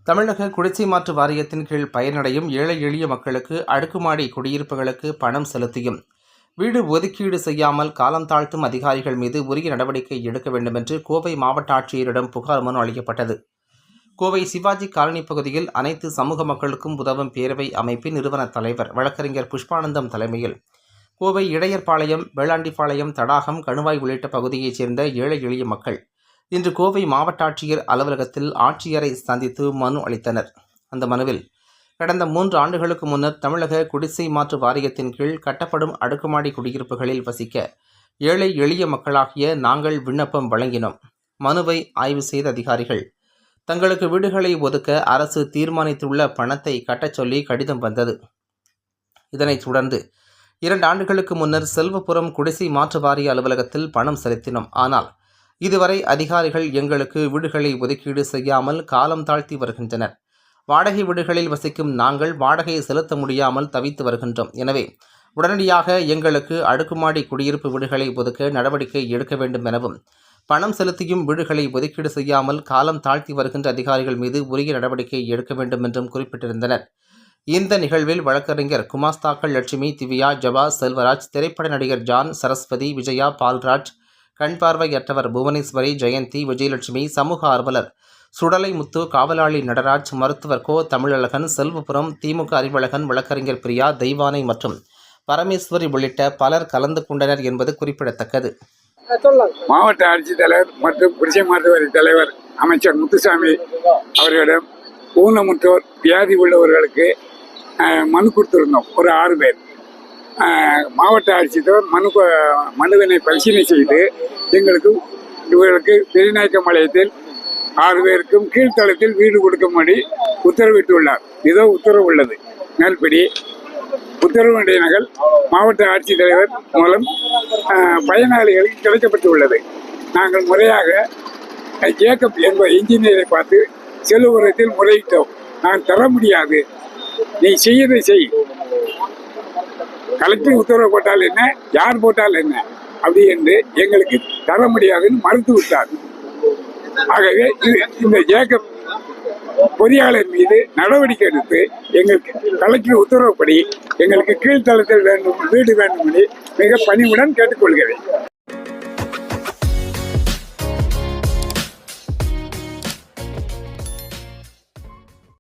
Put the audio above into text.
தமிழக குடிசை மாற்று வாரியத்தின் கீழ் பயனடையும் ஏழை எளிய மக்களுக்கு அடுக்குமாடி குடியிருப்புகளுக்கு பணம் செலுத்தியும் வீடு ஒதுக்கீடு செய்யாமல் காலம் தாழ்த்தும் அதிகாரிகள் மீது உரிய நடவடிக்கை எடுக்க வேண்டும் என்று கோவை மாவட்ட ஆட்சியரிடம் புகார் மனு அளிக்கப்பட்டது. கோவை சிவாஜி காலனி பகுதியில் அனைத்து சமூக மக்களுக்கும் உதவும் பேரவை அமைப்பின் நிறுவன தலைவர் வழக்கறிஞர் புஷ்பானந்தம் தலைமையில் கோவை இடையர்பாளையம், வேளாண்டிபாளையம், தடாகம், கணுவாய் உள்ளிட்ட பகுதியைச் சேர்ந்த ஏழை எளிய மக்கள் இன்று கோவை மாவட்ட ஆட்சியர் அலுவலகத்தில் ஆட்சியரை சந்தித்து மனு அளித்தனர். அந்த மனுவில் கடந்த 3 ஆண்டுகளுக்கு முன்னர் தமிழக குடிசை மாற்று வாரியத்தின் கீழ் கட்டப்படும் அடுக்குமாடி குடியிருப்புகளில் வசிக்க ஏழை எளிய மக்களாகிய நாங்கள் விண்ணப்பம் வழங்கினோம். மனுவை ஆய்வு செய்த அதிகாரிகள் தங்களுக்கு வீடுகளை ஒதுக்க அரசு தீர்மானித்துள்ள பணத்தை கட்டச் சொல்லி கடிதம் வந்தது. இதனைத் தொடர்ந்து 2 ஆண்டுகளுக்கு முன்னர் செல்வபுரம் குடிசை மாற்று வாரிய அலுவலகத்தில் பணம் செலுத்தினோம். ஆனால் இதுவரை அதிகாரிகள் எங்களுக்கு வீடுகளை ஒதுக்கீடு செய்யாமல் காலம் தாழ்த்தி வருகின்றனர். வாடகை வீடுகளில் வசிக்கும் நாங்கள் வாடகையை செலுத்த முடியாமல் தவித்து வருகின்றோம். எனவே உடனடியாக எங்களுக்கு அடுக்குமாடி குடியிருப்பு வீடுகளை ஒதுக்க நடவடிக்கை எடுக்க வேண்டும் எனவும், பணம் செலுத்தியும் வீடுகளை ஒதுக்கீடு செய்யாமல் காலம் தாழ்த்தி வருகின்ற அதிகாரிகள் மீது உரிய நடவடிக்கை எடுக்க வேண்டும் என்றும் குறிப்பிட்டிருந்தனர். இந்த நிகழ்வில் வழக்கறிஞர் குமாஸ்தாக்கள் லட்சுமி, திவ்யா, ஜபா, செல்வராஜ், திரைப்பட நடிகர் ஜான், சரஸ்வதி, விஜயா, பால்ராஜ், கண் பார்வையற்றவர் புவனேஸ்வரி, ஜெயந்தி, விஜயலட்சுமி, சமூக ஆர்வலர் சுடலை முத்து, காவலாளி நடராஜ், மருத்துவர் கோ தமிழழகன், செல்வபுரம் திமுக அறிவழகன், வழக்கறிஞர் பிரியா, தெய்வானை மற்றும் பரமேஸ்வரி உள்ளிட்ட பலர் கலந்து கொண்டனர் என்பது குறிப்பிடத்தக்கது. மாவட்ட ஆட்சித்தலைவர் மற்றும் குடிசை மாற்று வாரிய தலைவர் அமைச்சர் முத்துசாமி அவர்களிடம் ஊனமுற்றோர், வியாதி உள்ளவர்களுக்கு மனு கொடுத்திருந்தோம். ஒரு 6 பேர். மாவட்ட ஆட்சித்தலைவர் மனுவினை பரிசீலனை செய்து இவர்களுக்கு பெரியநாயக்கம்பாளையத்தில் 6 பேருக்கும் கீழ்த்தளத்தில் வீடு கொடுக்கும்படி உத்தரவிட்டுள்ளார். இதோ உத்தரவு உள்ளது. மேல்படி உத்தரவுடைய நகல் மாவட்ட ஆட்சித்தலைவர் மூலம் பயனாளிகளுக்கு கிடைக்கப்பட்டுள்ளது. நாங்கள் முறையாக ஜேக்கப் என்ப இன்ஜினியரை பார்த்து செல்லுபுரத்தில் முறையிட்டோம். நான் தர முடியாது, நீ செய்யதை செய், கலெக்டர் உத்தரவு போட்டால் என்ன, யார் போட்டால் என்ன, அப்படி என்று எங்களுக்கு தர முடியாதுன்னு மறுத்து விட்டார். ஆகவே இந்த ஜேக்கப் பொறியாளர் மீது நடவடிக்கை எடுத்து எங்களுக்கு கலெக்டர் உத்தரவுப்படி எங்களுக்கு கீழ்த்தளத்தில் வீடு வேண்டும் என்று மிக பணிவுடன் கேட்டுக்கொள்கிறேன்.